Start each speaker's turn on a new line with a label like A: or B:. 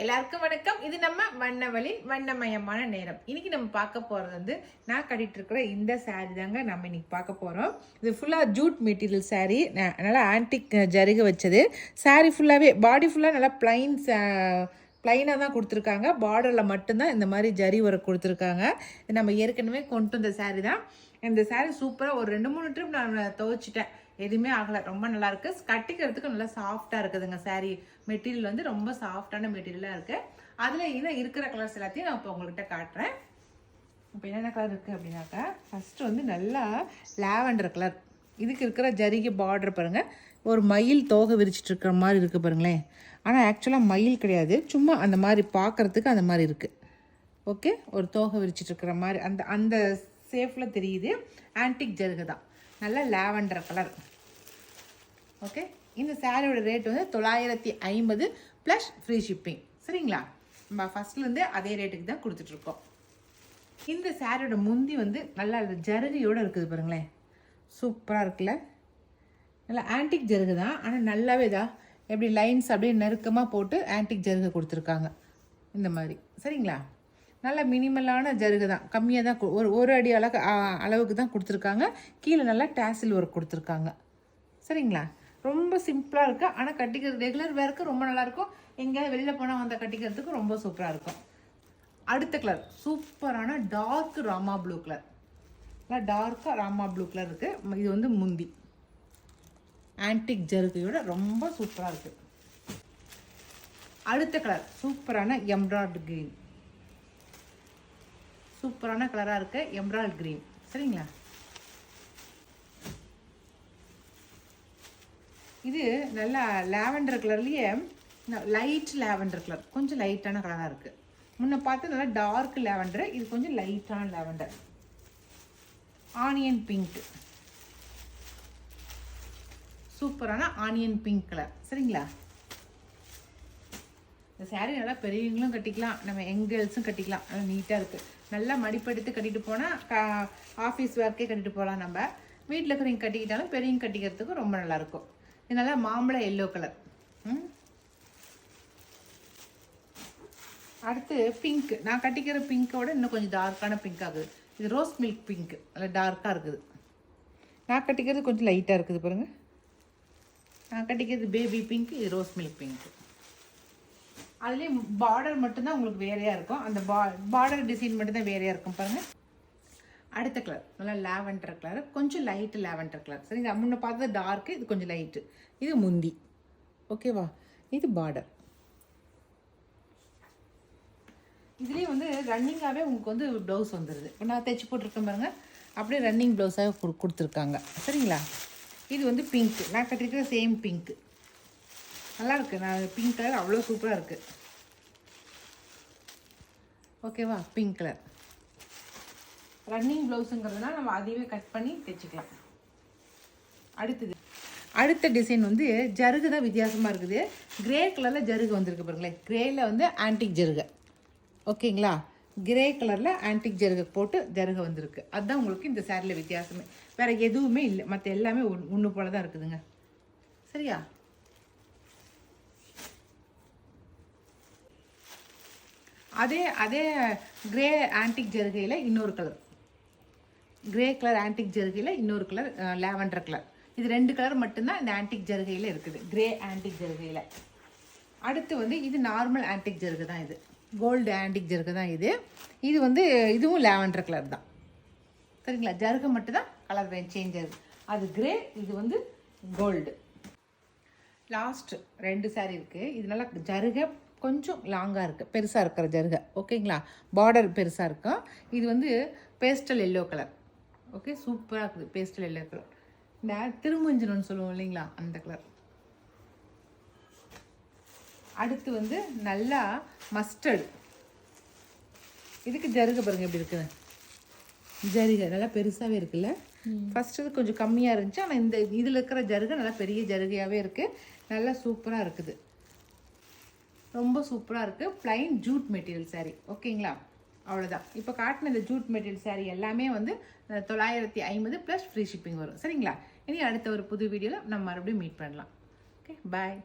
A: எல்லாருக்கும் வணக்கம். இது நம்ம வண்ணவழி வண்ணமயமான நேரம். இன்னைக்கு நம்ம பார்க்க போறது வந்து நான் கட்டிட்டு இருக்கிற இந்த சாரீ தாங்க நம்ம இன்னைக்கு பார்க்க போறோம். இது ஃபுல்லா ஜூட் மெட்டீரியல் சாரீ, நல்லா ஆன்டிக் ஜரிகை வச்சது. சாரீ ஃபுல்லாவே பாடி ஃபுல்லா நல்லா பிளைனாக தான் கொடுத்துருக்காங்க. பார்டரில் மட்டும்தான் இந்த மாதிரி ஜரி ஒர்க் கொடுத்துருக்காங்க. நம்ம ஏற்கனவே கொண்டு வந்த சாரீ தான். இந்த சாரீ சூப்பராக ஒரு 2-3 ட்ரிப் நான் துவைச்சிட்டேன், எதுவுமே ஆகலை. ரொம்ப நல்லாயிருக்கு, கட்டிக்கிறதுக்கு நல்லா சாஃப்டாக இருக்குதுங்க. சாரீ மெட்டீரியல் வந்து ரொம்ப சாஃப்டான மெட்டீரியலாக இருக்குது. அதில் இன்னும் இருக்கிற கலர்ஸ் எல்லாத்தையும் நான் இப்போ உங்கள்கிட்ட காட்டுறேன். இப்போ என்னென்ன கலர் இருக்குது அப்படின்னாக்கா, ஃபஸ்ட்டு வந்து நல்லா லாவெண்டர் கலர். இதுக்கு இருக்கிற ஜரிகை பார்டர் பாருங்கள், ஒரு மயில் தோகை விரிச்சிட்டு இருக்கிற மாதிரி இருக்குது பாருங்களேன். ஆனால் ஆக்சுவலாக மயில் கிடையாது, சும்மா அந்த மாதிரி பார்க்குறதுக்கு அந்த மாதிரி இருக்குது. ஓகே, ஒரு தோகை விரிச்சிட்டு இருக்கிற மாதிரி அந்த அந்த சேஃபில் தெரியுது. ஆன்டிக் ஜருகை தான், நல்ல லாவெண்டர் கலர். ஓகே, இந்த சாரியோட ரேட் வந்து 950 ப்ளஸ் ஃப்ரீ ஷிப்பிங். சரிங்களா, நம்ம ஃபஸ்ட்லேருந்தே அதே ரேட்டுக்கு தான் கொடுத்துட்ருக்கோம். இந்த சாரியோட முந்தி வந்து நல்லா ஜருகையோடு இருக்குது பாருங்களேன், சூப்பராக இருக்குல்ல. நல்லா ஆன்டிக் ஜருகை தான், ஆனால் நல்லாவே தான் எப்படி லைன்ஸ் அப்படியே நெருக்கமாக போட்டு ஆன்டிக் ஜருகை கொடுத்துருக்காங்க இந்த மாதிரி. சரிங்களா, நல்ல மினிமலான ஜருகை தான், கம்மியாக தான், ஒரு அடி அளவுக்கு தான் கொடுத்துருக்காங்க. கீழே நல்லா டேசில் ஒர்க் கொடுத்துருக்காங்க. சரிங்களா, ரொம்ப சிம்பிளாக இருக்குது. ஆனால் கட்டிக்கிறது ரெகுலர் வேருக்கு ரொம்ப நல்லாயிருக்கும். எங்கேயாவது வெளியில் போனால் வந்தால் கட்டிக்கிறதுக்கு ரொம்ப சூப்பராக இருக்கும். அடுத்த கலர் சூப்பரான டார்க் ராமா ப்ளூ கலர். நல்லா டார்க்காக ராமா ப்ளூ கலர் இருக்குது. இது வந்து முந்தி ஆன்டிக் ஜருகையோட ரொம்ப சூப்பராக இருக்குது. அடுத்த கலர் சூப்பரான எம்ப்ராய்டரி க்ரீன், சூப்பரான கலராக இருக்குது, எம்ப்ராய்டரி க்ரீன். சரிங்களா, இது நல்லா லாவெண்டர் கலர்லேயே லைட் லாவெண்டர் கலர், கொஞ்சம் லைட்டான கலராக இருக்குது. முன்ன பார்த்து நல்லா டார்க் லாவெண்டர், இது கொஞ்சம் லைட்டான லாவெண்டர். ஆனியன் பிங்க், சூப்பரான ஆனியன் பிங்க் கலர். சரிங்களா, இந்த சாரீ நல்லா பெரியவங்களும் கட்டிக்கலாம், நம்ம யங் கேர்ள்ஸும் கட்டிக்கலாம். நல்லா நீட்டாக இருக்குது. நல்லா மடிப்படுத்தி கட்டிட்டு போனால் ஆஃபீஸ் ஒர்க்கே கட்டிட்டு போகலாம். நம்ம வீட்டில் இருக்கிறவங்க கட்டிக்கிட்டாலும் பெரியவங்க கட்டிக்கிறதுக்கு ரொம்ப நல்லாயிருக்கும். இது நல்லா மாம்பழ எல்லோ கலர். அடுத்து பிங்க், நான் கட்டிக்கிற பிங்கோட இன்னும் கொஞ்சம் டார்க்கான பிங்க் ஆகுது. இது ரோஸ் மில்க் பிங்க், நல்லா டார்க்காக இருக்குது. நான் கட்டிக்கிறது கொஞ்சம் லைட்டாக இருக்குது பாருங்கள். நான் கட்டிக்கிறது பேபி பிங்க், இது ரோஸ் மில்க் பிங்க். அதுலேயே பார்டர் மட்டும்தான் உங்களுக்கு வேறையாக இருக்கும், அந்த பார்டர் டிசைன் மட்டும்தான் வேறையாக இருக்கும் பாருங்கள். அடுத்த கலர் நல்லா லாவெண்டர் கலர், கொஞ்சம் லைட்டு லாவெண்டர் கலர். சரிங்களா, முன்ன பார்த்தது டார்க்கு, இது கொஞ்சம் லைட்டு. இது முந்தி. ஓகேவா, இது பார்டர். இதுலேயே வந்து ரன்னிங்காகவே உங்களுக்கு வந்து ப்ளவுஸ் வந்துடுது. நான் தைச்சி போட்டிருக்கேன் பாருங்கள், அப்படியே ரன்னிங் ப்ளவுஸாக கொடுத்துருக்காங்க. சரிங்களா, இது வந்து பிங்க், நான் கட்டிருக்கிற சேம் பிங்க்கு. நல்லாயிருக்கு, நான் பிங்க் கலர் அவ்வளோ சூப்பராக இருக்குது. ஓகேவா, பிங்க் கலர் ரன்னிங் ப்ளவுஸுங்கிறதுனால நம்ம அதையே கட் பண்ணி தைச்சிக்கலாம். அடுத்த டிசைன் வந்து ஜருகு தான் வித்தியாசமாக இருக்குது. கிரே கலரில் ஜருகு வந்திருக்கு பாருங்களேன். கிரேயில் வந்து ஆன்டிக் ஜருகை. ஓகேங்களா, கிரே கலரில் ஆன்டிக் ஜருகை போட்டு ஜருகை வந்திருக்கு. அதுதான் உங்களுக்கு இந்த சாரியில் வித்தியாசமே, வேறு எதுவுமே இல்லை. மற்ற எல்லாமே ஒன்று போல தான் இருக்குதுங்க. சரியா, அதே கிரே ஆன்டிக் ஜருகையில் இன்னொரு கலர், கிரே கலர் ஆன்டிக் ஜருகையில் இன்னொரு கலர் லாவெண்டர் கலர். இது 2 கலர் மட்டும்தான் இந்த ஆன்டிக் ஜருகையில் இருக்குது, கிரே ஆன்டிக் ஜருகையில். அடுத்து வந்து இது நார்மல் ஆன்டிக் ஜருகை தான், இது கோல்டு ஆன்டிக் ஜருகை தான். இது வந்து இதுவும் லாவெண்டர் கலர் தான். சரிங்களா, ஜருகை மட்டும்தான் கலர் சேஞ்ச் ஆகுது. அது கிரே, இது வந்து கோல்டு. லாஸ்ட் 2 சாரீ இருக்குது. இது நல்லா ஜருகை கொஞ்சம் லாங்காக இருக்குது, பெருசாக இருக்கிற ஜருகை. ஓகேங்களா, பார்டர் பெருசாக இருக்கும். இது வந்து பேஸ்டல் எல்லோ கலர். ஓகே, சூப்பராக இருக்குது பேஸ்டல் எல்லோ கலர். இந்த திருமஞ்சனம்னு சொல்லுவோம் இல்லைங்களா, அந்த கலர். அடுத்து வந்து நல்லா மஸ்டர்டு. இதுக்கு ஜருகை பாருங்கள் எப்படி இருக்குது, ஜருகை நல்லா பெருசாகவே இருக்குல்ல. ஃபஸ்ட்டு இது கொஞ்சம் கம்மியாக இருந்துச்சு, ஆனால் இந்த இதில் இருக்கிற ஜருகை நல்லா பெரிய ஜருகையாகவே இருக்குது. நல்லா சூப்பராக இருக்குது, ரொம்ப சூப்பராக இருக்குது. Plain Jude material sari. ஓகேங்களா, அவ்வளோதான். இப்போ காட்டின இந்த ஜூட் மெட்டீரியல் சாரீ எல்லாமே வந்து 950 ப்ளஸ் ஃப்ரீ ஷிப்பிங் வரும். சரிங்களா, இனி அடுத்த ஒரு புது வீடியோவில் நம்ம மறுபடியும் மீட் பண்ணலாம். ஓகே, பாய்.